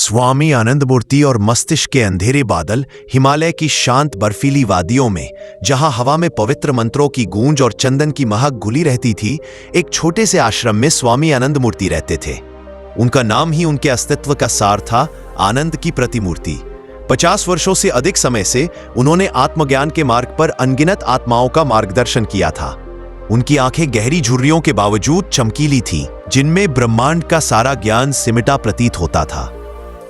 स्वामी आनंदमूर्ति और मस्तिष्क के अंधेरे बादल, हिमालय की शांत बर्फीली वादियों में, जहां हवा में पवित्र मंत्रों की गूंज और चंदन की महक घुली रहती थी, एक छोटे से आश्रम में स्वामी आनंदमूर्ति रहते थे। उनका नाम ही उनके अस्तित्व का सार था, आनंद की प्रतिमूर्ति। 50 वर्षों से अधिक समय से उन्होंने आत्मज्ञान के मार्ग पर अनगिनत आत्माओं का मार्गदर्शन किया था। उनकी आंखें गहरी झुर्रियों के बावजूद चमकीली थीं, जिनमें ब्रह्मांड का सारा ज्ञान सिमटा प्रतीत होता था।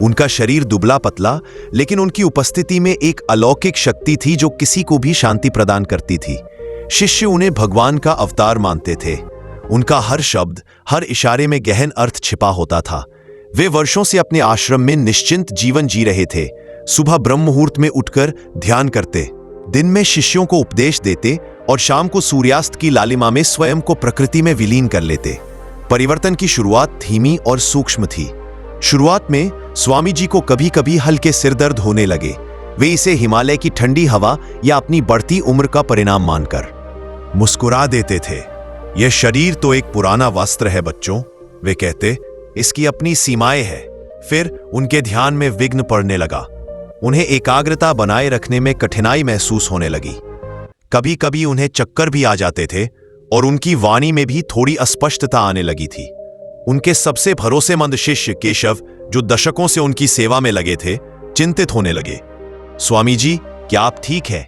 उनका शरीर दुबला पतला, लेकिन उनकी उपस्थिति में एक अलौकिक शक्ति थी जो किसी को भी शांति प्रदान करती थी। शिष्य उन्हें भगवान का अवतार मानते थे। उनका हर शब्द, हर इशारे में गहन अर्थ छिपा होता था। वे वर्षों से अपने आश्रम में निश्चिंत जीवन जी रहे थे। सुबह ब्रह्म मुहूर्त में उठकर ध्यान करते, दिन में शिष्यों को उपदेश देते और शाम को सूर्यास्त की लालिमा में स्वयं को प्रकृति में विलीन कर लेते। परिवर्तन की शुरुआत धीमी और सूक्ष्म थी। शुरुआत में स्वामी जी को कभी कभी हल्के सिरदर्द होने लगे। वे इसे हिमालय की ठंडी हवा या अपनी बढ़ती उम्र का परिणाम मानकर मुस्कुरा देते थे। यह शरीर तो एक पुराना वस्त्र है बच्चों, वे कहते, इसकी अपनी सीमाएं हैं। फिर उनके ध्यान में विघ्न पड़ने लगा। उन्हें एकाग्रता बनाए रखने में कठिनाई महसूस होने लगी। कभी कभी उन्हें चक्कर भी आ जाते थे और उनकी वाणी में भी थोड़ी अस्पष्टता आने लगी थी। उनके सबसे भरोसेमंद शिष्य केशव, जो दशकों से उनकी सेवा में लगे थे, चिंतित होने लगे। स्वामी जी, क्या आप ठीक हैं?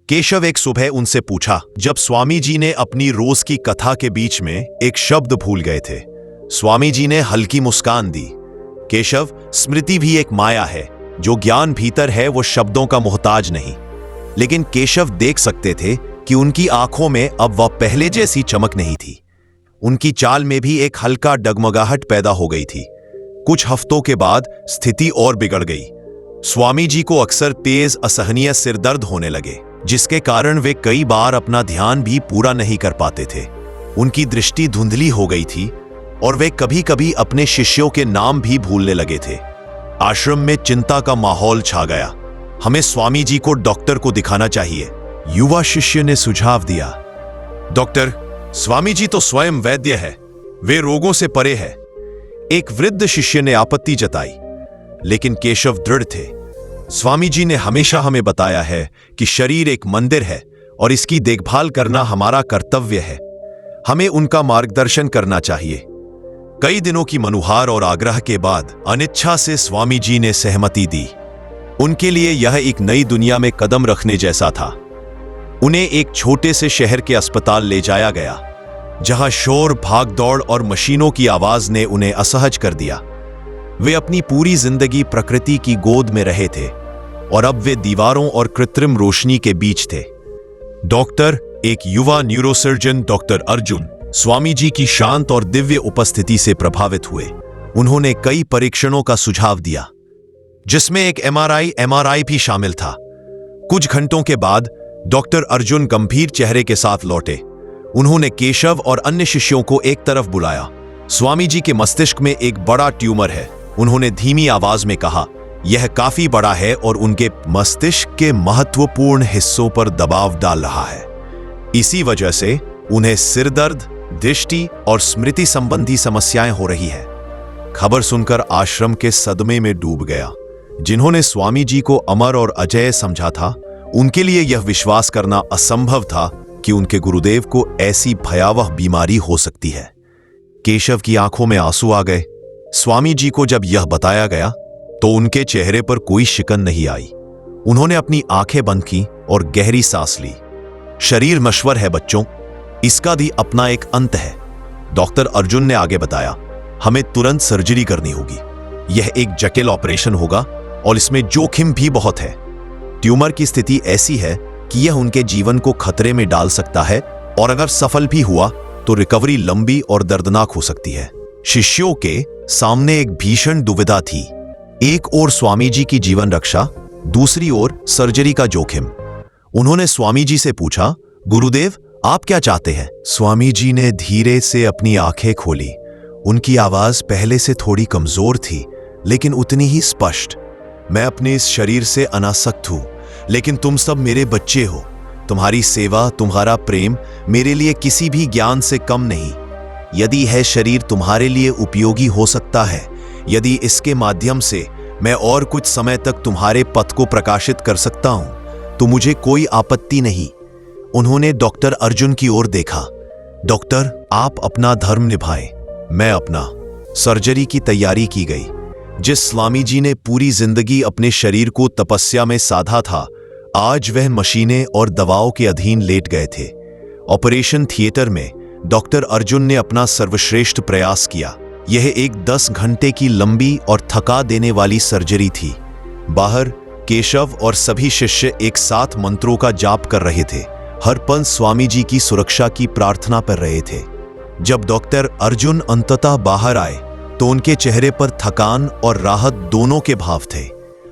केशव एक सुबह उनसे पूछा, जब स्वामी जी ने अपनी रोज की कथा के बीच में एक शब्द भूल गए थे। स्वामी जी ने हल्की मुस्कान दी। केशव, स्मृति भी एक माया है। जो ज्ञान भीतर है वो शब्दों का मोहताज नहीं। लेकिन केशव देख सकते थे कि उनकी आंखों में अब वह पहले जैसी चमक नहीं थी। उनकी चाल में भी एक हल्का डगमगाहट पैदा हो गई थी। कुछ हफ्तों के बाद स्थिति और बिगड़ गई। स्वामी जी को अक्सर तेज असहनीय सिरदर्द होने लगे, जिसके कारण वे कई बार अपना ध्यान भी पूरा नहीं कर पाते थे। उनकी दृष्टि धुंधली हो गई थी और वे कभी कभी अपने शिष्यों के नाम भी भूलने लगे थे। आश्रम में चिंता का माहौल छा गया। हमें स्वामी जी को डॉक्टर को दिखाना चाहिए, युवा शिष्य ने सुझाव दिया। डॉक्टर, स्वामी जी तो स्वयं वैद्य है, वे रोगों से परे है, एक वृद्ध शिष्य ने आपत्ति जताई। लेकिन केशव दृढ़ थे। स्वामी जी ने हमेशा हमें बताया है कि शरीर एक मंदिर है और इसकी देखभाल करना हमारा कर्तव्य है। हमें उनका मार्गदर्शन करना चाहिए। कई दिनों की मनुहार और आग्रह के बाद अनिच्छा से स्वामी जी ने सहमति दी। उनके लिए यह एक नई दुनिया में कदम रखने जैसा था। उन्हें एक छोटे से शहर के अस्पताल ले जाया गया, जहां शोर, भागदौड़ और मशीनों की आवाज ने उन्हें असहज कर दिया। वे अपनी पूरी जिंदगी प्रकृति की गोद में रहे थे और अब वे दीवारों और कृत्रिम रोशनी के बीच थे। डॉक्टर, एक युवा न्यूरोसर्जन डॉक्टर अर्जुन, स्वामी जी की शांत और दिव्य उपस्थिति से प्रभावित हुए। उन्होंने कई परीक्षणों का सुझाव दिया, जिसमें एक एमआरआई भी शामिल था। कुछ घंटों के बाद डॉक्टर अर्जुन गंभीर चेहरे के साथ लौटे। उन्होंने केशव और अन्य शिष्यों को एक तरफ बुलाया। स्वामी जी के मस्तिष्क में एक बड़ा ट्यूमर है, उन्होंने धीमी आवाज में कहा। यह काफी बड़ा है और उनके मस्तिष्क के महत्वपूर्ण हिस्सों पर दबाव डाल रहा है। इसी वजह से उन्हें सिरदर्द, दृष्टि और स्मृति संबंधी समस्याएं हो रही है। खबर सुनकर आश्रम के सदमे में डूब गया। जिन्होंने स्वामी जी को अमर और अजय समझा था, उनके लिए यह विश्वास करना असंभव था कि उनके गुरुदेव को ऐसी भयावह बीमारी हो सकती है। केशव की आंखों में आंसू आ गए। स्वामी जी को जब यह बताया गया तो उनके चेहरे पर कोई शिकन नहीं आई। उन्होंने अपनी आंखें बंद की और गहरी सांस ली। शरीर नश्वर है बच्चों, इसका भी अपना एक अंत है। डॉक्टर अर्जुन ने आगे बताया, हमें तुरंत सर्जरी करनी होगी। यह एक जटिल ऑपरेशन होगा और इसमें जोखिम भी बहुत है। ट्यूमर की स्थिति ऐसी है कि यह उनके जीवन को खतरे में डाल सकता है और अगर सफल भी हुआ तो रिकवरी लंबी और दर्दनाक हो सकती है। शिष्यों के सामने एक भीषण दुविधा थी। एक ओर स्वामी जी की जीवन रक्षा, दूसरी ओर सर्जरी का जोखिम। उन्होंने स्वामी जी से पूछा, गुरुदेव, आप क्या चाहते हैं? स्वामी जी ने धीरे से अपनी आंखें खोली। उनकी आवाज पहले से थोड़ी कमजोर थी, लेकिन उतनी ही स्पष्ट। मैं अपने इस शरीर से अनासक्त हूं, लेकिन तुम सब मेरे बच्चे हो। तुम्हारी सेवा, तुम्हारा प्रेम मेरे लिए किसी भी ज्ञान से कम नहीं। यदि यह शरीर तुम्हारे लिए उपयोगी हो सकता है, यदि इसके माध्यम से मैं और कुछ समय तक तुम्हारे पथ को प्रकाशित कर सकता हूं तो मुझे कोई आपत्ति नहीं। उन्होंने डॉक्टर अर्जुन की ओर देखा। डॉक्टर, आप अपना धर्म निभाएं, मैं अपना। सर्जरी की तैयारी की गई। जिस स्वामी जी ने पूरी जिंदगी अपने शरीर को तपस्या में साधा था, आज वह मशीनें और दवाओं के अधीन लेट गए थे। ऑपरेशन थिएटर में डॉक्टर अर्जुन ने अपना सर्वश्रेष्ठ प्रयास किया। यह एक 10 घंटे की लंबी और थका देने वाली सर्जरी थी। बाहर केशव और सभी शिष्य एक साथ मंत्रों का जाप कर रहे थे, हर पल स्वामी जी की सुरक्षा की प्रार्थना कर रहे थे। जब डॉक्टर अर्जुन अंततः बाहर आए तो उनके चेहरे पर थकान और राहत दोनों के भाव थे।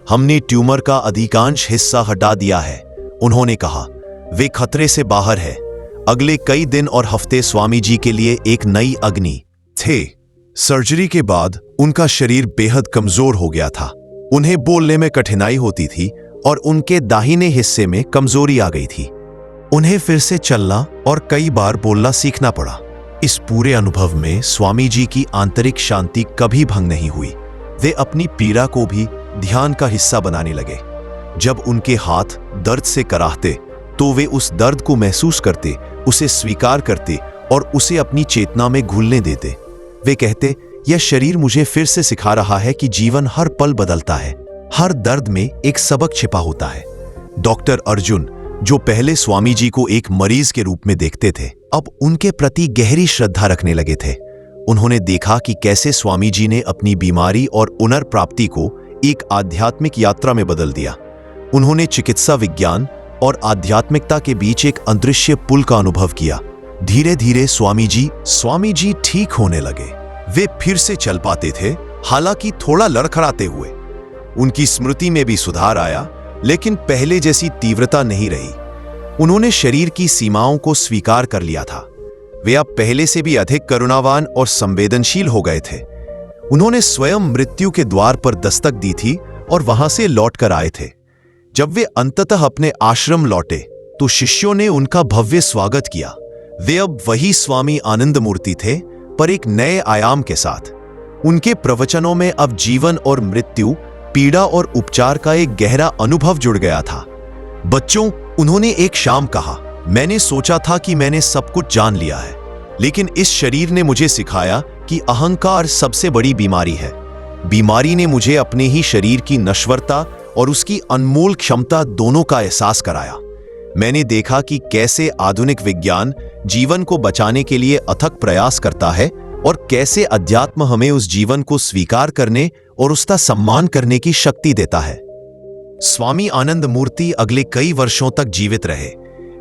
हमने ट्यूमर का अधिकांश हिस्सा हटा दिया है, उन्होंने कहा। वे खतरे से बाहर है। अगले कई दिन और हफ्ते स्वामी जी के लिए एक नई अग्नि थे। सर्जरी के बाद उनका शरीर बेहद कमजोर हो गया था। उन्हें बोलने में कठिनाई होती थी और उनके दाहिने हिस्से में कमजोरी आ गई थी। उन्हें फिर से चलना और कई बार बोलना सीखना पड़ा। इस पूरे अनुभव में स्वामी जी की आंतरिक शांति कभी भंग नहीं हुई। वे अपनी पीड़ा को भी ध्यान का हिस्सा बनाने लगे। जब उनके हाथ दर्द से कराहते तो वे उस दर्द को महसूस करते, उसे स्वीकार करते और उसे अपनी चेतना में घुलने देते। वे कहते, यह शरीर मुझे फिर से सिखा रहा है कि जीवन हर पल बदलता है। हर दर्द में एक सबक छिपा होता है। डॉक्टर अर्जुन, जो पहले स्वामी जी को एक मरीज के रूप में देखते थे, अब उनके प्रति गहरी श्रद्धा रखने लगे थे। उन्होंने देखा कि कैसे स्वामी जी ने अपनी बीमारी और पुनर्प्राप्ति को एक आध्यात्मिक यात्रा में बदल दिया। उन्होंने चिकित्सा विज्ञान और आध्यात्मिकता के बीच एक अदृश्य पुल का अनुभव किया। धीरे धीरे स्वामी जी ठीक होने लगे। वे फिर से चल पाते थे, हालांकि थोड़ा लड़खड़ाते हुए। उनकी स्मृति में भी सुधार आया, लेकिन पहले जैसी तीव्रता नहीं रही। उन्होंने शरीर की सीमाओं को स्वीकार कर लिया था। वे अब पहले से भी अधिक करुणावान और संवेदनशील हो गए थे। उन्होंने स्वयं मृत्यु के द्वार पर दस्तक दी थी और वहां से लौटकर आए थे। जब वे अंततः अपने आश्रम लौटे तो शिष्यों ने उनका भव्य स्वागत किया। वे अब वही स्वामी आनंद मूर्ति थे, पर एक नए आयाम के साथ। उनके प्रवचनों में अब जीवन और मृत्यु, पीड़ा और उपचार का एक गहरा अनुभव जुड़ गया था। बच्चों, उन्होंने एक शाम कहा, मैंने सोचा था कि मैंने सब कुछ जान लिया है, लेकिन इस शरीर ने मुझे सिखाया कि अहंकार सबसे बड़ी बीमारी है। बीमारी ने मुझे अपने ही शरीर की नश्वरता और उसकी अनमोल क्षमता दोनों का एहसास कराया। मैंने देखा कि कैसे आधुनिक विज्ञान जीवन को बचाने के लिए अथक प्रयास करता है और कैसे अध्यात्म हमें उस जीवन को स्वीकार करने और उसका सम्मान करने की शक्ति देता है। स्वामी आनंद मूर्ति अगले कई वर्षों तक जीवित रहे।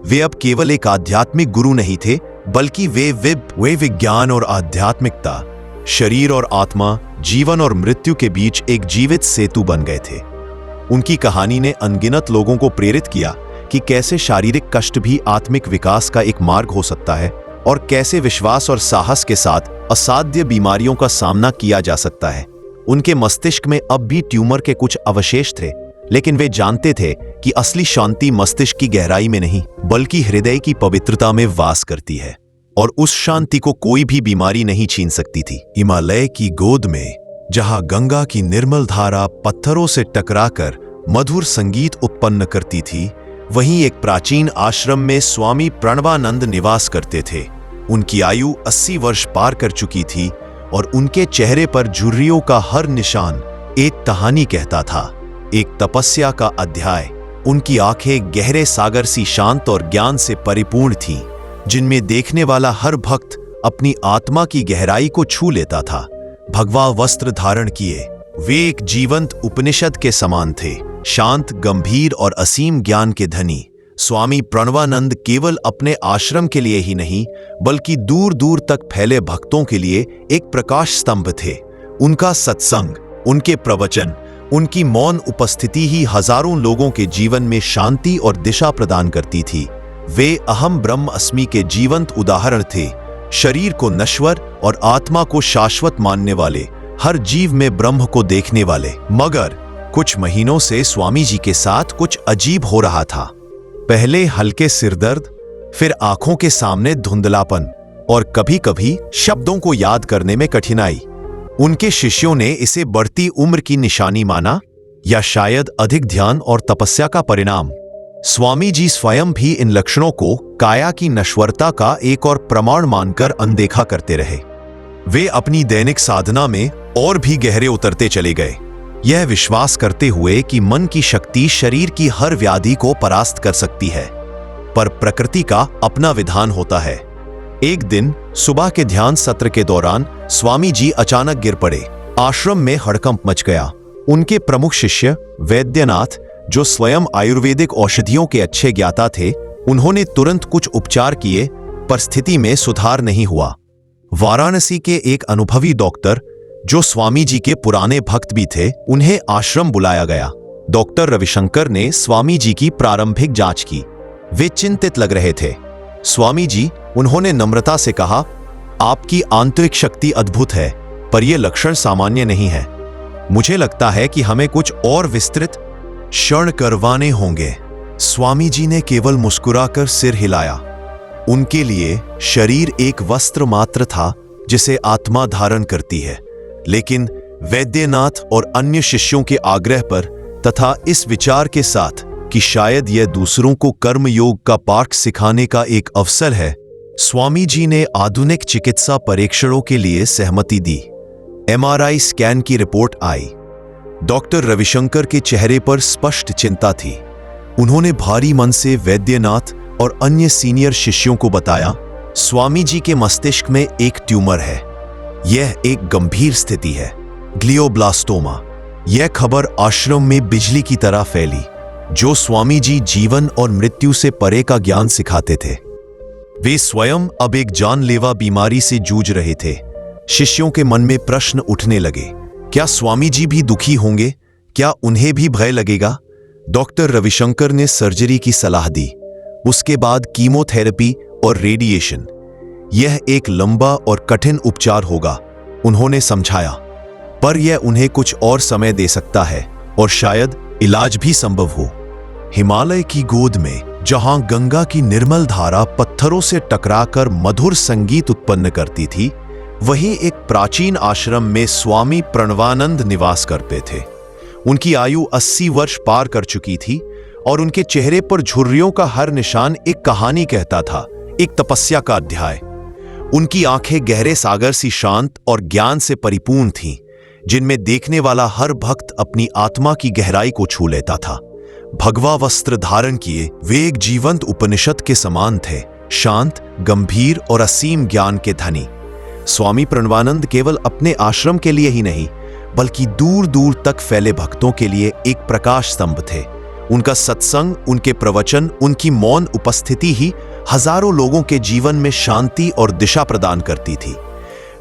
वे अब केवल एक आध्यात्मिक गुरु नहीं थे, बल्कि वे विज्ञान और आध्यात्मिकता, शरीर और आत्मा, जीवन और मृत्यु के बीच एक जीवित सेतु बन गए थे। उनकी कहानी ने अनगिनत लोगों को प्रेरित किया कि कैसे शारीरिक कष्ट भी आत्मिक विकास का एक मार्ग हो सकता है और कैसे विश्वास और साहस के साथ असाध्य बीमारियों का सामना किया जा सकता है। उनके मस्तिष्क में अब भी ट्यूमर के कुछ अवशेष थे, लेकिन वे जानते थे कि असली शांति मस्तिष्क की गहराई में नहीं, बल्कि हृदय की पवित्रता में वास करती है, और उस शांति को कोई भी बीमारी नहीं छीन सकती थी। हिमालय की गोद में, जहां गंगा की निर्मल धारा पत्थरों से टकराकर मधुर संगीत उत्पन्न करती थी, वहीं एक प्राचीन आश्रम में स्वामी प्रणवानंद निवास करते थे। उनकी आयु 80 वर्ष पार कर चुकी थी और उनके चेहरे पर झुर्रियों का हर निशान एक कहानी कहता था, एक तपस्या का अध्याय। उनकी आंखें गहरे सागर सी शांत और ज्ञान से परिपूर्ण थीं, जिनमें देखने वाला हर भक्त अपनी आत्मा की गहराई को छू लेता था। भगवा वस्त्र धारण किए, वे एक जीवंत उपनिषद के समान थे, शांत, गंभीर और असीम ज्ञान के धनी। स्वामी प्रणवानंद केवल अपने आश्रम के लिए ही नहीं, बल्कि दूर दूर तक फैले भक्तों के लिए एक प्रकाश स्तंभ थे। उनका सत्संग, उनके प्रवचन, उनकी मौन उपस्थिति ही हजारों लोगों के जीवन में शांति और दिशा प्रदान करती थी। वे अहम ब्रह्म अस्मि के जीवंत उदाहरण थे, शरीर को नश्वर और आत्मा को शाश्वत मानने वाले, हर जीव में ब्रह्म को देखने वाले। मगर कुछ महीनों से स्वामी जी के साथ कुछ अजीब हो रहा था। पहले हल्के सिरदर्द, फिर आंखों के सामने धुंधलापन और कभी-कभी शब्दों को याद करने में कठिनाई। उनके शिष्यों ने इसे बढ़ती उम्र की निशानी माना या शायद अधिक ध्यान और तपस्या का परिणाम। स्वामी जी स्वयं भी इन लक्षणों को काया की नश्वरता का एक और प्रमाण मानकर अनदेखा करते रहे। वे अपनी दैनिक साधना में और भी गहरे उतरते चले गए, यह विश्वास करते हुए कि मन की शक्ति शरीर की हर व्याधि को परास्त कर सकती है, पर प्रकृति का अपना विधान होता है। एक दिन सुबह के ध्यान सत्र के दौरान स्वामी जी अचानक गिर पड़े। आश्रम में हड़कंप मच गया। उनके प्रमुख शिष्य वैद्यनाथ, जो स्वयं आयुर्वेदिक औषधियों के अच्छे ज्ञाता थे, उन्होंने तुरंत कुछ उपचार किए, पर स्थिति में सुधार नहीं हुआ। वाराणसी के एक अनुभवी डॉक्टर, जो स्वामी जी के पुराने भक्त भी थे, उन्हें आश्रम बुलाया गया। डॉक्टर रविशंकर ने स्वामी जी की प्रारंभिक जांच की। वे चिंतित लग रहे थे। स्वामी जी, उन्होंने नम्रता से कहा, आपकी आंतरिक शक्ति अद्भुत है, पर यह लक्षण सामान्य नहीं है। मुझे लगता है कि हमें कुछ और विस्तृत क्षण करवाने होंगे। स्वामी जी ने केवल मुस्कुराकर सिर हिलाया। उनके लिए शरीर एक वस्त्र मात्र था जिसे आत्मा धारण करती है, लेकिन वैद्यनाथ और अन्य शिष्यों के आग्रह पर तथा इस विचार के साथ कि शायद यह दूसरों को कर्मयोग का पाठ सिखाने का एक अवसर है, स्वामी जी ने आधुनिक चिकित्सा परीक्षणों के लिए सहमति दी। एमआरआई स्कैन की रिपोर्ट आई। डॉक्टर रविशंकर के चेहरे पर स्पष्ट चिंता थी। उन्होंने भारी मन से वैद्यनाथ और अन्य सीनियर शिष्यों को बताया, स्वामी जी के मस्तिष्क में एक ट्यूमर है। यह एक गंभीर स्थिति है, ग्लियोब्लास्टोमा। यह खबर आश्रम में बिजली की तरह फैली। जो स्वामी जी जीवन और मृत्यु से परे का ज्ञान सिखाते थे, वे स्वयं अब एक जानलेवा बीमारी से जूझ रहे थे। शिष्यों के मन में प्रश्न उठने लगे, क्या स्वामी जी भी दुखी होंगे? क्या उन्हें भी भय लगेगा? डॉक्टर रविशंकर ने सर्जरी की सलाह दी, उसके बाद कीमोथेरेपी और रेडिएशन। यह एक लंबा और कठिन उपचार होगा, उन्होंने समझाया, पर यह उन्हें कुछ और समय दे सकता है और शायद इलाज भी संभव हो। हिमालय की गोद में, जहां गंगा की निर्मल धारा पत्थरों से टकराकर मधुर संगीत उत्पन्न करती थी, वहीं एक प्राचीन आश्रम में स्वामी प्रणवानंद निवास करते थे। उनकी आयु 80 वर्ष पार कर चुकी थी और उनके चेहरे पर झुर्रियों का हर निशान एक कहानी कहता था, एक तपस्या का अध्याय। उनकी आंखें गहरे सागर सी शांत और ज्ञान से परिपूर्ण थीं, जिनमें देखने वाला हर भक्त अपनी आत्मा की गहराई को छू लेता था। भगवा वस्त्र धारण किए वे एक जीवंत उपनिषद के समान थे, शांत, गंभीर और असीम ज्ञान के धनी। स्वामी प्रणवानंद केवल अपने आश्रम के लिए ही नहीं, बल्कि दूर दूर तक फैले भक्तों के लिए एक प्रकाश स्तंभ थे। उनका सत्संग, उनके प्रवचन, उनकी मौन उपस्थिति ही हजारों लोगों के जीवन में शांति और दिशा प्रदान करती थी।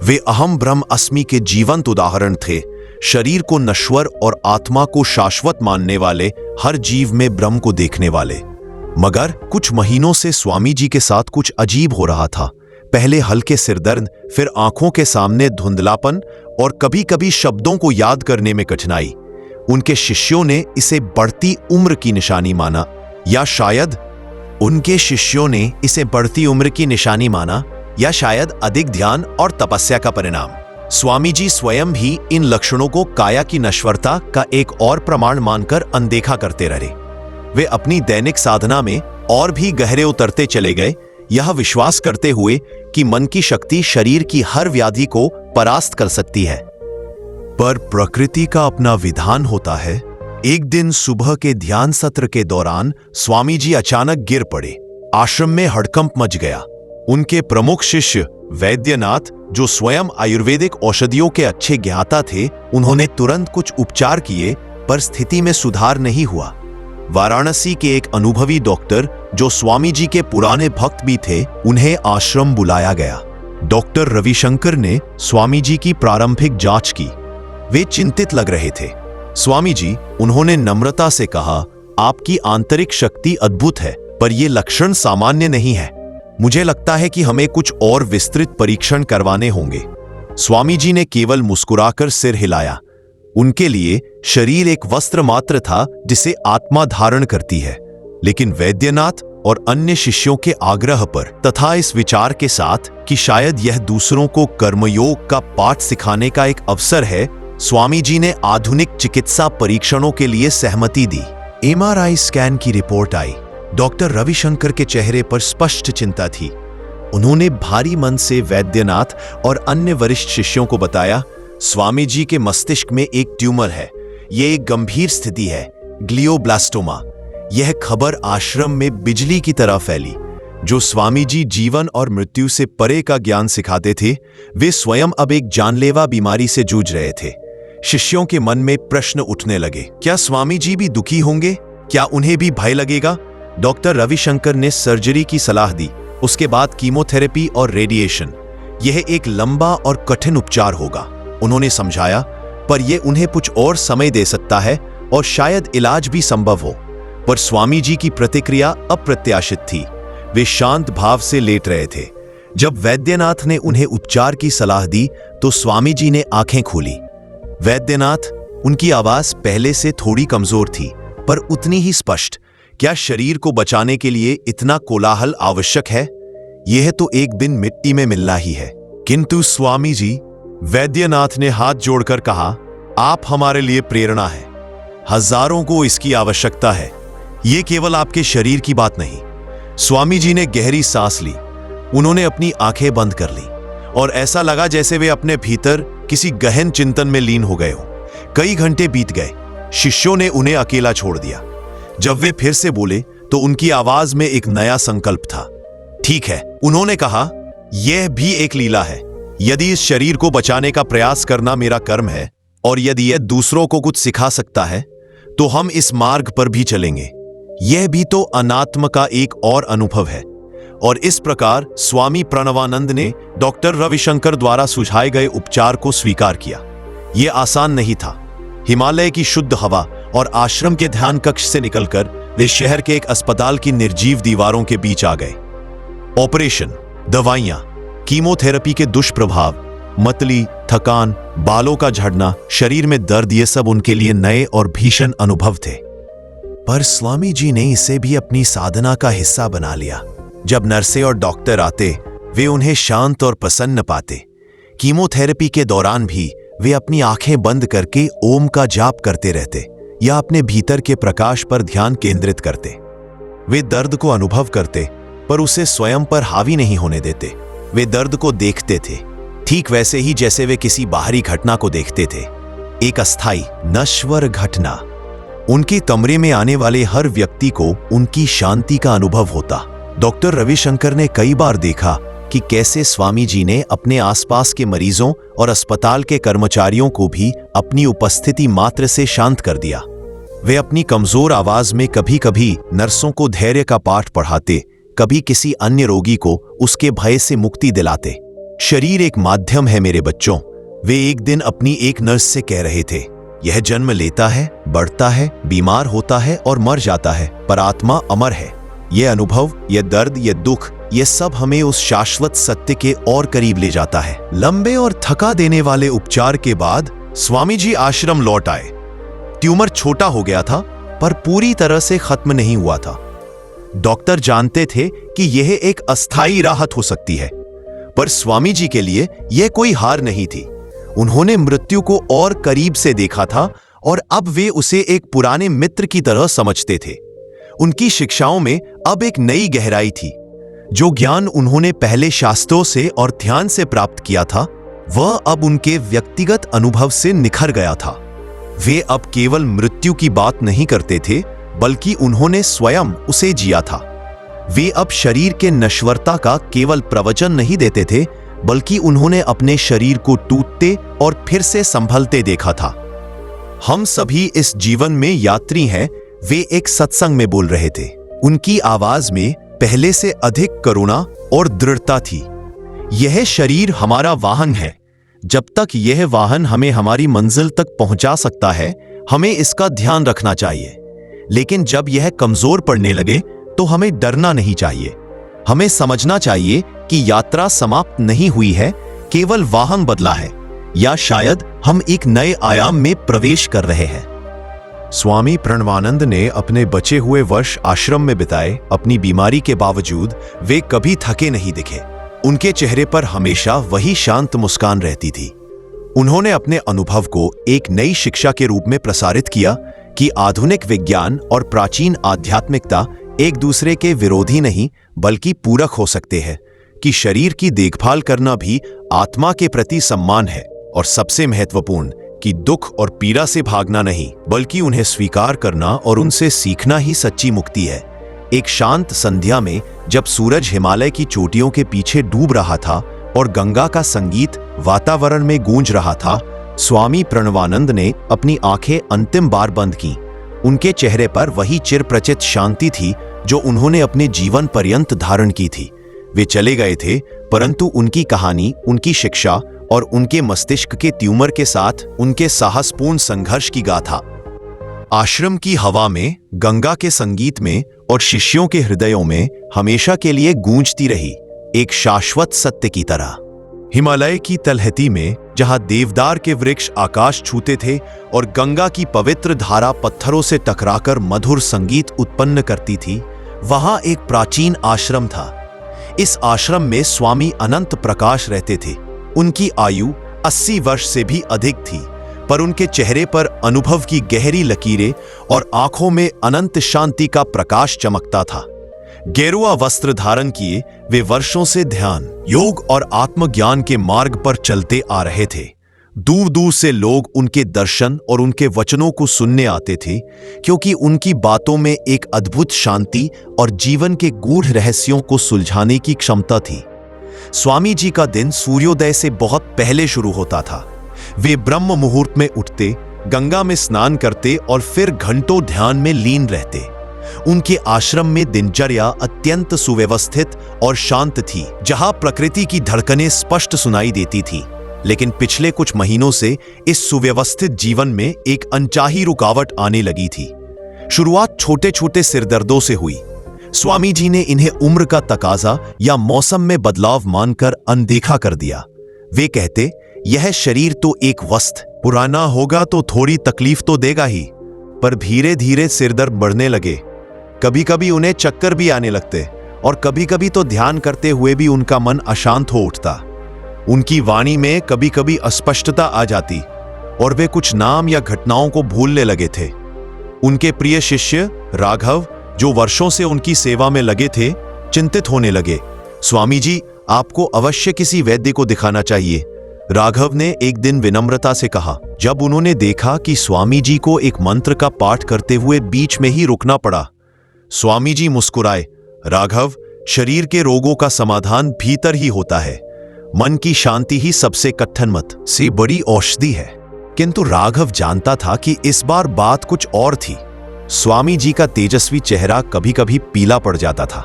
वे अहम ब्रह्म अस्मि के जीवंत उदाहरण थे, शरीर को नश्वर और आत्मा को शाश्वत मानने वाले, हर जीव में ब्रह्म को देखने वाले। मगर कुछ महीनों से स्वामी जी के साथ कुछ अजीब हो रहा था। पहले हल्के सिरदर्द, फिर आंखों के सामने धुंधलापन और कभी-कभी शब्दों को याद करने में कठिनाई। उनके शिष्यों ने इसे बढ़ती उम्र की निशानी माना, या शायद अधिक ध्यान और तपस्या का परिणाम। स्वामी जी स्वयं भी इन लक्षणों को काया की नश्वरता का एक और प्रमाण मानकर अनदेखा करते रहे। वे अपनी दैनिक साधना में और भी गहरे उतरते चले गए, यह विश्वास करते हुए कि मन की शक्ति शरीर की हर व्याधि को परास्त कर सकती है। पर प्रकृति का अपना विधान होता है। एक दिन सुबह के ध्यान सत्र के दौरान स्वामी जी अचानक गिर पड़े। आश्रम में हड़कंप मच गया। उनके प्रमुख शिष्य वैद्यनाथ, जो स्वयं आयुर्वेदिक औषधियों के अच्छे ज्ञाता थे, उन्होंने तुरंत कुछ उपचार किए, पर स्थिति में सुधार नहीं हुआ। वाराणसी के एक अनुभवी डॉक्टर, जो स्वामी जी के पुराने भक्त भी थे, उन्हें आश्रम बुलाया गया। डॉक्टर रविशंकर ने स्वामी जी की प्रारंभिक जांच की। वे चिंतित लग रहे थे। स्वामी जी, उन्होंने नम्रता से कहा, आपकी आंतरिक शक्ति अद्भुत है, पर यह लक्षण सामान्य नहीं है। मुझे लगता है कि हमें कुछ और विस्तृत परीक्षण करवाने होंगे। स्वामी जी ने केवल मुस्कुराकर सिर हिलाया। उनके लिए शरीर एक वस्त्र मात्र था जिसे आत्मा धारण करती है, लेकिन वैद्यनाथ और अन्य शिष्यों के आग्रह पर तथा इस विचार के साथ कि शायद यह दूसरों को कर्मयोग का पाठ सिखाने का एक अवसर है, स्वामी जी ने आधुनिक चिकित्सा परीक्षणों के लिए सहमति दी। एमआरआई स्कैन की रिपोर्ट आई। डॉक्टर रविशंकर के चेहरे पर स्पष्ट चिंता थी। उन्होंने भारी मन से वैद्यनाथ और अन्य वरिष्ठ शिष्यों को बताया, स्वामी जी के मस्तिष्क में एक ट्यूमर है। यह एक गंभीर स्थिति है, ग्लियोब्लास्टोमा। यह खबर आश्रम में बिजली की तरह फैली। जो स्वामी जी जीवन और मृत्यु से परे का ज्ञान सिखाते थे, वे स्वयं अब एक जानलेवा बीमारी से जूझ रहे थे। शिष्यों के मन में प्रश्न उठने लगे, क्या स्वामी जी भी दुखी होंगे? क्या उन्हें भी भय लगेगा? डॉक्टर रविशंकर ने सर्जरी की सलाह दी, उसके बाद कीमोथेरेपी और रेडिएशन। यह एक लंबा और कठिन उपचार होगा, उन्होंने समझाया, पर यह उन्हें कुछ और समय दे सकता है और शायद इलाज भी संभव हो। पर स्वामी जी की प्रतिक्रिया अप्रत्याशित थी। वे शांत भाव से लेट रहे थे। जब वैद्यनाथ ने उन्हें उपचार की सलाह दी तो स्वामी जी ने आंखें खोली। वैद्यनाथ, उनकी आवाज पहले से थोड़ी कमजोर थी, पर उतनी ही स्पष्ट। क्या शरीर को बचाने के लिए इतना कोलाहल आवश्यक है? यह तो एक दिन मिट्टी में मिलना ही है। किंतु स्वामी जी, वैद्यनाथ ने हाथ जोड़कर कहा, आप हमारे लिए प्रेरणा है। हजारों को इसकी आवश्यकता है। यह केवल आपके शरीर की बात नहीं। स्वामी जी ने गहरी सांस ली। उन्होंने अपनी आंखें बंद कर ली और ऐसा लगा जैसे वे अपने भीतर किसी गहन चिंतन में लीन हो गए हो। कई घंटे बीत गए। शिष्यों ने उन्हें अकेला छोड़ दिया। जब वे फिर से बोले तो उनकी आवाज में एक नया संकल्प था। ठीक है, उन्होंने कहा, यह भी एक लीला है। यदि इस शरीर को बचाने का प्रयास करना मेरा कर्म है और यदि यह दूसरों को कुछ सिखा सकता है, तो हम इस मार्ग पर भी चलेंगे। यह भी तो अनात्म का एक और अनुभव है। और इस प्रकार स्वामी प्रणवानंद ने डॉक्टर रविशंकर द्वारा सुझाए गए उपचार को स्वीकार किया। यह आसान नहीं था। हिमालय की शुद्ध हवा और आश्रम के ध्यान कक्ष से निकलकर वे शहर के एक अस्पताल की निर्जीव दीवारों के बीच आ गए। ऑपरेशन, दवाइयां, कीमोथेरेपी के दुष्प्रभाव, मतली, थकान, बालों का झड़ना, शरीर में दर्द, ये सब उनके लिए नए और भीषण अनुभव थे। पर स्वामी जी ने इसे भी अपनी साधना का हिस्सा बना लिया। जब नर्सें और डॉक्टर आते, वे उन्हें शांत और प्रसन्न पाते। कीमोथेरेपी के दौरान भी वे अपनी आंखें बंद करके ओम का जाप करते रहते या अपने भीतर के प्रकाश पर ध्यान केंद्रित करते। वे दर्द को अनुभव करते, पर उसे स्वयं पर हावी नहीं होने देते। वे दर्द को देखते थे, ठीक वैसे ही जैसे वे किसी बाहरी घटना को देखते थे, एक अस्थायी, नश्वर घटना। उनके कमरे में आने वाले हर व्यक्ति को उनकी शांति का अनुभव होता। डॉक्टर रविशंकर ने कई बार देखा कि कैसे स्वामी जी ने अपने आसपास के मरीजों और अस्पताल के कर्मचारियों को भी अपनी उपस्थिति मात्र से शांत कर दिया। वे अपनी कमजोर आवाज में कभी कभी नर्सों को धैर्य का पाठ पढ़ाते, कभी किसी अन्य रोगी को उसके भय से मुक्ति दिलाते। शरीर एक माध्यम है मेरे बच्चों, वे एक दिन अपनी एक नर्स से कह रहे थे। यह जन्म लेता है, बढ़ता है, बीमार होता है और मर जाता है, पर आत्मा अमर है। यह अनुभव, यह दर्द, यह दुख, यह सब हमें उस शाश्वत सत्य के और करीब ले जाता है। लंबे और थका देने वाले उपचार के बाद स्वामी जी आश्रम लौट आए। ट्यूमर छोटा हो गया था, पर पूरी तरह से खत्म नहीं हुआ था। डॉक्टर जानते थे कि यह एक अस्थायी राहत हो सकती है, पर स्वामी जी के लिए यह कोई हार नहीं थी। उन्होंने मृत्यु को और करीब से देखा था और अब वे उसे एक पुराने मित्र की तरह समझते थे। उनकी शिक्षाओं में अब एक नई गहराई थी। जो ज्ञान उन्होंने पहले शास्त्रों से और ध्यान से प्राप्त किया था, वह अब उनके व्यक्तिगत अनुभव से निखर गया था। वे अब केवल मृत्यु की बात नहीं करते थे, बल्कि उन्होंने स्वयं उसे जिया था। वे अब शरीर के नश्वरता का केवल प्रवचन नहीं देते थे, बल्कि उन्होंने अपने शरीर को टूटते और फिर से संभलते देखा था। हम सभी इस जीवन में यात्री हैं, वे एक सत्संग में बोल रहे थे। उनकी आवाज में पहले से अधिक करुणा और दृढ़ता थी। यह शरीर हमारा वाहन है। जब तक यह वाहन हमें हमारी मंजिल तक पहुंचा सकता है, हमें इसका ध्यान रखना चाहिए। लेकिन जब यह कमजोर पड़ने लगे तो हमें डरना नहीं चाहिए। हमें समझना चाहिए कि यात्रा समाप्त नहीं हुई है, केवल वाहन बदला है, या शायद हम एक नए आयाम में प्रवेश कर रहे हैं। स्वामी प्रणवानंद ने अपने बचे हुए वर्ष आश्रम में बिताए। अपनी बीमारी के बावजूद वे कभी थके नहीं दिखे। उनके चेहरे पर हमेशा वही शांत मुस्कान रहती थी। उन्होंने अपने अनुभव को एक नई शिक्षा के रूप में प्रसारित किया कि आधुनिक विज्ञान और प्राचीन आध्यात्मिकता एक दूसरे के विरोधी नहीं बल्कि पूरक हो सकते हैं, कि शरीर की देखभाल करना भी आत्मा के प्रति सम्मान है, और सबसे महत्वपूर्ण कि दुख और पीड़ा से भागना नहीं बल्कि उन्हें स्वीकार करना और उनसे सीखना ही सच्ची मुक्ति है। एक शांत संध्या में जब सूरज हिमालय की चोटियों के पीछे डूब रहा था और गंगा का संगीत वातावरण में गूंज रहा था, स्वामी प्रणवानंद ने अपनी आंखें अंतिम बार बंद की। उनके चेहरे पर वही चिरप्रचित शांति थी जो उन्होंने अपने जीवन पर्यंत धारण की थी। वे चले गए थे, परंतु उनकी कहानी, उनकी शिक्षा और उनके मस्तिष्क के ट्यूमर के साथ उनके साहसपूर्ण संघर्ष की गाथा आश्रम की हवा में, गंगा के संगीत में और शिष्यों के हृदयों में हमेशा के लिए गूंजती रही, एक शाश्वत सत्य की तरह। हिमालय की तलहटी में जहां देवदार के वृक्ष आकाश छूते थे और गंगा की पवित्र धारा पत्थरों से टकराकर मधुर संगीत उत्पन्न करती थी, वहां एक प्राचीन आश्रम था। इस आश्रम में स्वामी अनंत प्रकाश रहते थे। उनकी आयु 80 वर्ष से भी अधिक थी, पर उनके चेहरे पर अनुभव की गहरी लकीरें और आंखों में अनंत शांति का प्रकाश चमकता था। गेरुआ वस्त्र धारण किए वे वर्षों से ध्यान, योग और आत्मज्ञान के मार्ग पर चलते आ रहे थे। दूर दूर से लोग उनके दर्शन और उनके वचनों को सुनने आते थे, क्योंकि उनकी बातों में एक अद्भुत शांति और जीवन के गूढ़ रहस्यों को सुलझाने की क्षमता थी। स्वामी जी का दिन सूर्योदय से बहुत पहले शुरू होता था। वे ब्रह्म मुहूर्त में उठते, गंगा में स्नान करते और फिर घंटों ध्यान में लीन रहते। उनके आश्रम में दिनचर्या अत्यंत सुव्यवस्थित और शांत थी, जहां प्रकृति की धड़कनें स्पष्ट सुनाई देती थी। लेकिन पिछले कुछ महीनों से इस सुव्यवस्थित जीवन में एक अनचाही रुकावट आने लगी थी। शुरुआत छोटे छोटे सिरदर्दों से हुई। स्वामी जी ने इन्हें उम्र का तकाजा या मौसम में बदलाव मानकर अनदेखा कर दिया। वे कहते, यह शरीर तो एक वस्त, पुराना होगा तो थोड़ी तकलीफ तो देगा ही। पर धीरे धीरे सिरदर्द बढ़ने लगे। कभी कभी उन्हें चक्कर भी आने लगते और कभी कभी तो ध्यान करते हुए भी उनका मन अशांत हो उठता। उनकी वाणी में कभी कभी अस्पष्टता आ जाती और वे कुछ नाम या घटनाओं को भूलने लगे थे। उनके प्रिय शिष्य राघव, जो वर्षों से उनकी सेवा में लगे थे, चिंतित होने लगे। स्वामी जी, आपको अवश्य किसी वैद्य को दिखाना चाहिए, राघव ने एक दिन विनम्रता से कहा। जब उन्होंने देखा कि स्वामी जी को एक मंत्र का पाठ करते हुए बीच में ही रुकना पड़ा, स्वामी जी मुस्कुराए। राघव, शरीर के रोगों का समाधान भीतर ही होता है। मन की शांति ही सबसे कट्ठनमत से बड़ी औषधि है। किंतु राघव जानता था कि इस बार बात कुछ और थी। स्वामी जी का तेजस्वी चेहरा कभी कभी पीला पड़ जाता था।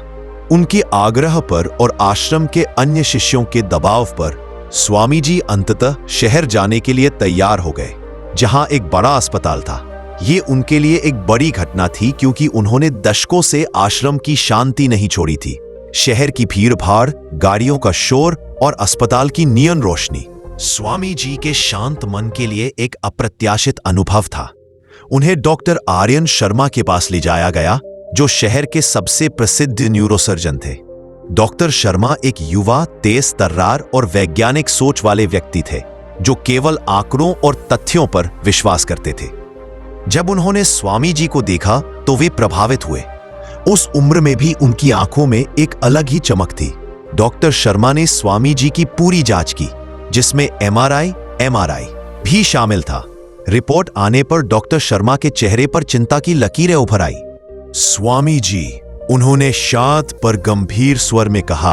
उनके आग्रह पर और आश्रम के अन्य शिष्यों के दबाव पर स्वामी जी अंततः शहर जाने के लिए तैयार हो गए, जहां एक बड़ा अस्पताल था। ये उनके लिए एक बड़ी घटना थी, क्योंकि उन्होंने दशकों से आश्रम की शांति नहीं छोड़ी थी। शहर की भीड़ भाड़, गाड़ियों का शोर और अस्पताल की नियन रोशनी स्वामी जी के शांत मन के लिए एक अप्रत्याशित अनुभव था। उन्हें डॉक्टर आर्यन शर्मा के पास ले जाया गया, जो शहर के सबसे प्रसिद्ध न्यूरोसर्जन थे। डॉक्टर शर्मा एक युवा, तेज तर्रार और वैज्ञानिक सोच वाले व्यक्ति थे, जो केवल आंकड़ों और तथ्यों पर विश्वास करते थे। जब उन्होंने स्वामी जी को देखा तो वे प्रभावित हुए। उस उम्र में भी उनकी आंखों में एक अलग ही चमक थी। डॉक्टर शर्मा ने स्वामी जी की पूरी जांच की, जिसमें एमआरआई भी शामिल था। रिपोर्ट आने पर डॉक्टर शर्मा के चेहरे पर चिंता की लकीरें उभर आई। स्वामी जी, उन्होंने शांत पर गंभीर स्वर में कहा,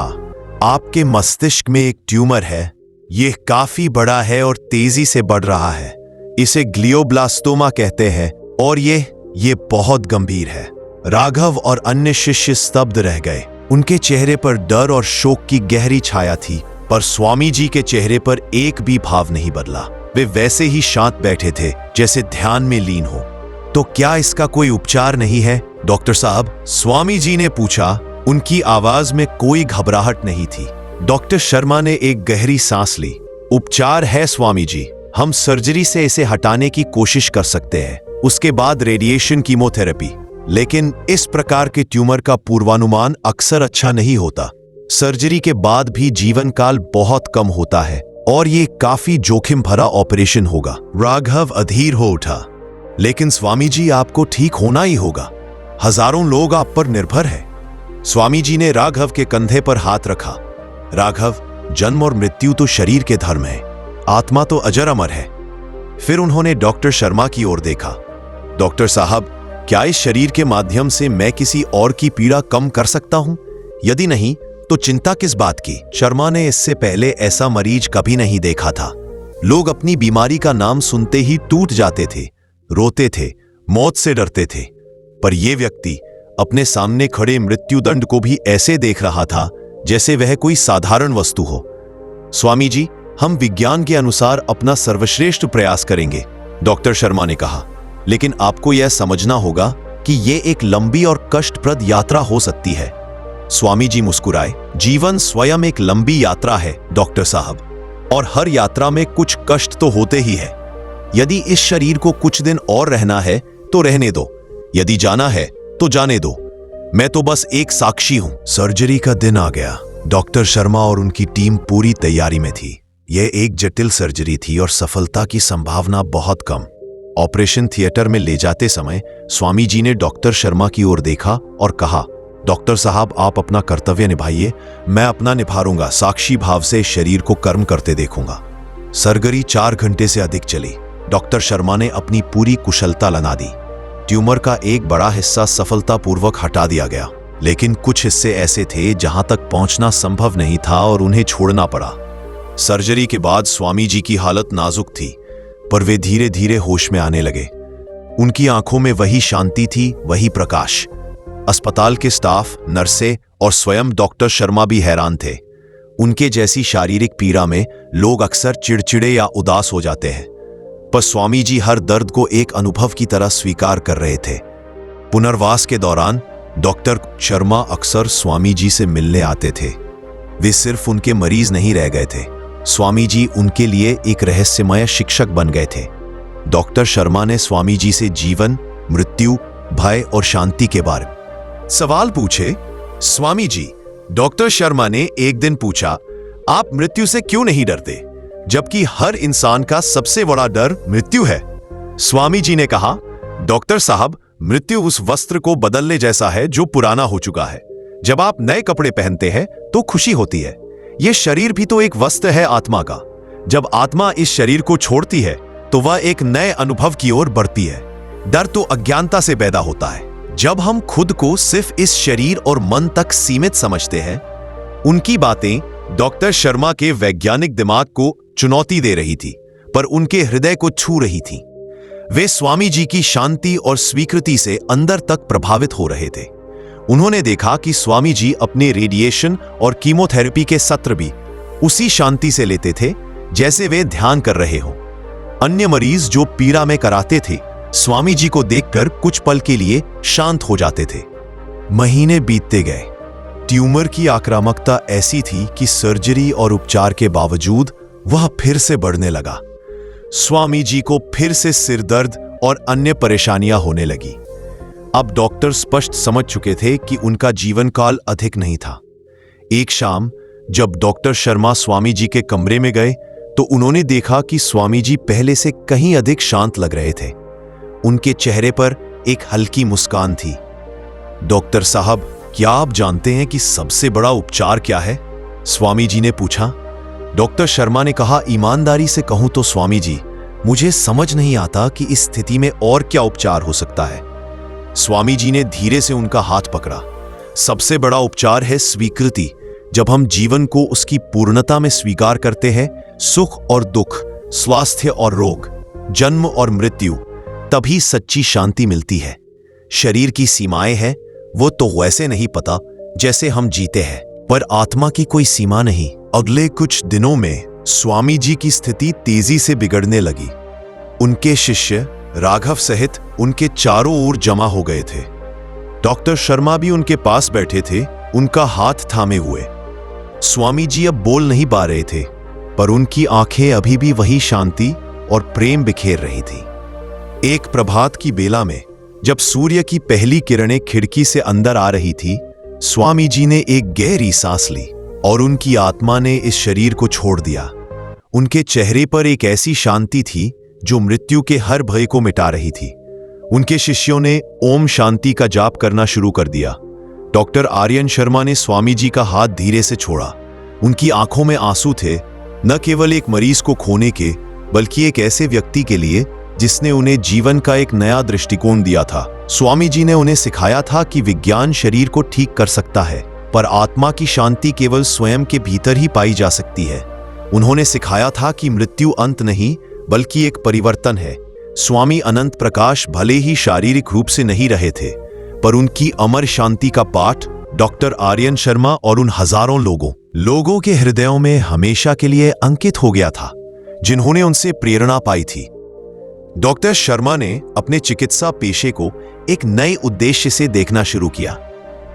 आपके मस्तिष्क में एक ट्यूमर है। यह काफी बड़ा है और तेजी से बढ़ रहा है। इसे ग्लियोब्लास्टोमा कहते हैं और ये बहुत गंभीर है। राघव और अन्य शिष्य स्तब्ध रह गए। उनके चेहरे पर डर और शोक की गहरी छाया थी, पर स्वामी जी के चेहरे पर एक भी भाव नहीं बदला। वे वैसे ही शांत बैठे थे, जैसे ध्यान में लीन हो। तो क्या इसका कोई उपचार नहीं है, डॉक्टर साहब? स्वामी जी ने पूछा। उनकी आवाज में कोई घबराहट नहीं थी। डॉक्टर शर्मा ने एक गहरी सांस ली। उपचार है स्वामी जी, हम सर्जरी से इसे हटाने की कोशिश कर सकते हैं। उसके बाद रेडिएशन कीमोथेरेपी। लेकिन इस प्रकार के ट्यूमर का पूर्वानुमान अक्सर अच्छा नहीं होता। सर्जरी के बाद भी जीवन काल बहुत कम होता है और ये काफी जोखिम भरा ऑपरेशन होगा। राघव अधीर हो उठा। लेकिन स्वामी जी, आपको ठीक होना ही होगा। हजारों लोग आप पर निर्भर हैं। स्वामी जी ने राघव के कंधे पर हाथ रखा। राघव, जन्म और मृत्यु तो शरीर के धर्म है, आत्मा तो अजर अमर है। फिर उन्होंने डॉक्टर शर्मा की ओर देखा। डॉक्टर साहब, क्या इस शरीर के माध्यम से मैं किसी और की पीड़ा कम कर सकता हूं? यदि नहीं तो चिंता किस बात की? शर्मा ने इससे पहले ऐसा मरीज कभी नहीं देखा था। लोग अपनी बीमारी का नाम सुनते ही टूट जाते थे, रोते थे, मौत से डरते थे। पर यह व्यक्ति अपने सामने खड़े मृत्युदंड को भी ऐसे देख रहा था जैसे वह कोई साधारण वस्तु हो। स्वामी जी, हम विज्ञान के अनुसार अपना सर्वश्रेष्ठ प्रयास करेंगे, डॉक्टर शर्मा ने कहा। लेकिन आपको यह समझना होगा कि यह एक लंबी और कष्टप्रद यात्रा हो सकती है। स्वामी जी मुस्कुराए। जीवन स्वयं एक लंबी यात्रा है डॉक्टर साहब, और हर यात्रा में कुछ कष्ट तो होते ही है। यदि इस शरीर को कुछ दिन और रहना है तो रहने दो, यदि जाना है तो जाने दो। मैं तो बस एक साक्षी हूं। सर्जरी का दिन आ गया। डॉक्टर शर्मा और उनकी टीम पूरी तैयारी में थी। यह एक जटिल सर्जरी थी और सफलता की संभावना बहुत कम। ऑपरेशन थिएटर में ले जाते समय स्वामी जी ने डॉक्टर शर्मा की ओर देखा और कहा, डॉक्टर साहब, आप अपना कर्तव्य निभाइए, मैं अपना निभाऊंगा। साक्षी भाव से शरीर को कर्म करते देखूंगा। सर्जरी 4 घंटे से अधिक चली। डॉक्टर शर्मा ने अपनी पूरी कुशलता लगा दी। ट्यूमर का एक बड़ा हिस्सा सफलतापूर्वक हटा दिया गया, लेकिन कुछ हिस्से ऐसे थे जहां तक पहुंचना संभव नहीं था और उन्हें छोड़ना पड़ा। सर्जरी के बाद स्वामी जी की हालत नाजुक थी, पर वे धीरे धीरे होश में आने लगे। उनकी आंखों में वही शांति थी, वही प्रकाश। अस्पताल के स्टाफ, नर्सें और स्वयं डॉक्टर शर्मा भी हैरान थे। उनके जैसी शारीरिक पीड़ा में लोग अक्सर चिड़चिड़े या उदास हो जाते हैं, पर स्वामी जी हर दर्द को एक अनुभव की तरह स्वीकार कर रहे थे। पुनर्वास के दौरान डॉक्टर शर्मा अक्सर स्वामी जी से मिलने आते थे। वे सिर्फ उनके मरीज नहीं रह गए थे, स्वामी जी उनके लिए एक रहस्यमय शिक्षक बन गए थे। डॉक्टर शर्मा ने स्वामी जी से जीवन, मृत्यु, भय और शांति के बारे में सवाल पूछे। स्वामी जी, डॉक्टर शर्मा ने एक दिन पूछा, आप मृत्यु से क्यों नहीं डरते, जबकि हर इंसान का सबसे बड़ा डर मृत्यु है? स्वामी जी ने कहा, डॉक्टर साहब, मृत्यु उस वस्त्र को बदलने जैसा है जो पुराना हो चुका है। जब आप नए कपड़े पहनते हैं तो खुशी होती है। यह शरीर भी तो एक वस्त्र है आत्मा का। जब आत्मा इस शरीर को छोड़ती है तो वह एक नए अनुभव की ओर बढ़ती है। डर तो अज्ञानता से पैदा होता है। जब हम खुद को सिर्फ इस शरीर और मन तक सीमित समझते हैं। उनकी बातें डॉक्टर शर्मा के वैज्ञानिक दिमाग को चुनौती दे रही थी, पर उनके हृदय को छू रही थी। वे स्वामी जी की शांति और स्वीकृति से अंदर तक प्रभावित हो रहे थे। उन्होंने देखा कि स्वामी जी अपने रेडिएशन और कीमोथेरेपी के सत्र भी उसी शांति से लेते थे जैसे वे ध्यान कर रहे हो। अन्य मरीज जो पीड़ा में कराते थे, स्वामी जी को देखकर कुछ पल के लिए शांत हो जाते थे। महीने बीतते गए। ट्यूमर की आक्रामकता ऐसी थी कि सर्जरी और उपचार के बावजूद वह फिर से बढ़ने लगा। स्वामी जी को फिर से सिरदर्द और अन्य परेशानियां होने लगी। अब डॉक्टर स्पष्ट समझ चुके थे कि उनका जीवन काल अधिक नहीं था। एक शाम जब डॉक्टर शर्मा स्वामी जी के कमरे में गए तो उन्होंने देखा कि स्वामी जी पहले से कहीं अधिक शांत लग रहे थे। उनके चेहरे पर एक हल्की मुस्कान थी। डॉक्टर साहब, क्या आप जानते हैं कि सबसे बड़ा उपचार क्या है? स्वामी जी ने पूछा। डॉक्टर शर्मा ने कहा, ईमानदारी से कहूं तो स्वामी जी, मुझे समझ नहीं आता कि इस स्थिति में और क्या उपचार हो सकता है। स्वामी जी ने धीरे से उनका हाथ पकड़ा। सबसे बड़ा उपचार है स्वीकृति। जब हम जीवन को उसकी पूर्णता में स्वीकार करते हैं, सुख और दुख, स्वास्थ्य और रोग, जन्म और मृत्यु, तभी सच्ची शांति मिलती है। शरीर की सीमाएं हैं, वो तो वैसे नहीं पता जैसे हम जीते हैं, पर आत्मा की कोई सीमा नहीं। अगले कुछ दिनों में स्वामी जी की स्थिति तेजी से बिगड़ने लगी। उनके शिष्य राघव सहित उनके चारों ओर जमा हो गए थे। डॉक्टर शर्मा भी उनके पास बैठे थे, उनका हाथ थामे हुए। स्वामी जी अब बोल नहीं पा रहे थे, पर उनकी आंखें अभी भी वही शांति और प्रेम बिखेर रही थी। एक प्रभात की बेला में जब सूर्य की पहली किरणें खिड़की से अंदर आ रही थी, स्वामी जी ने एक गहरी सांस ली और उनकी आत्मा ने इस शरीर को छोड़ दिया। उनके चेहरे पर एक ऐसी शांति थी जो मृत्यु के हर भय को मिटा रही थी। उनके शिष्यों ने ओम शांति का जाप करना शुरू कर दिया। डॉक्टर आर्यन शर्मा ने स्वामी जी का हाथ धीरे से छोड़ा। उनकी आंखों में आंसू थे, न केवल एक मरीज को खोने के, बल्कि एक ऐसे व्यक्ति के लिए जिसने उन्हें जीवन का एक नया दृष्टिकोण दिया था। स्वामी जी ने उन्हें सिखाया था कि विज्ञान शरीर को ठीक कर सकता है, पर आत्मा की शांति केवल स्वयं के भीतर ही पाई जा सकती है। उन्होंने सिखाया था कि मृत्यु अंत नहीं, बल्कि एक परिवर्तन है। स्वामी अनंत प्रकाश भले ही शारीरिक रूप से नहीं रहे थे, पर उनकी अमर शांति का पाठ डॉक्टर आर्यन शर्मा और उन हजारों लोगों के हृदयों में हमेशा के लिए अंकित हो गया था, जिन्होंने उनसे प्रेरणा पाई थी। डॉक्टर शर्मा ने अपने चिकित्सा पेशे को एक नए उद्देश्य से देखना शुरू किया।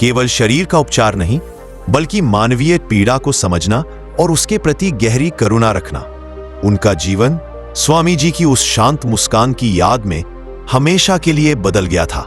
केवल शरीर का उपचार नहीं, बल्कि मानवीय पीड़ा को समझना और उसके प्रति गहरी करुणा रखना। उनका जीवन स्वामी जी की उस शांत मुस्कान की याद में हमेशा के लिए बदल गया था।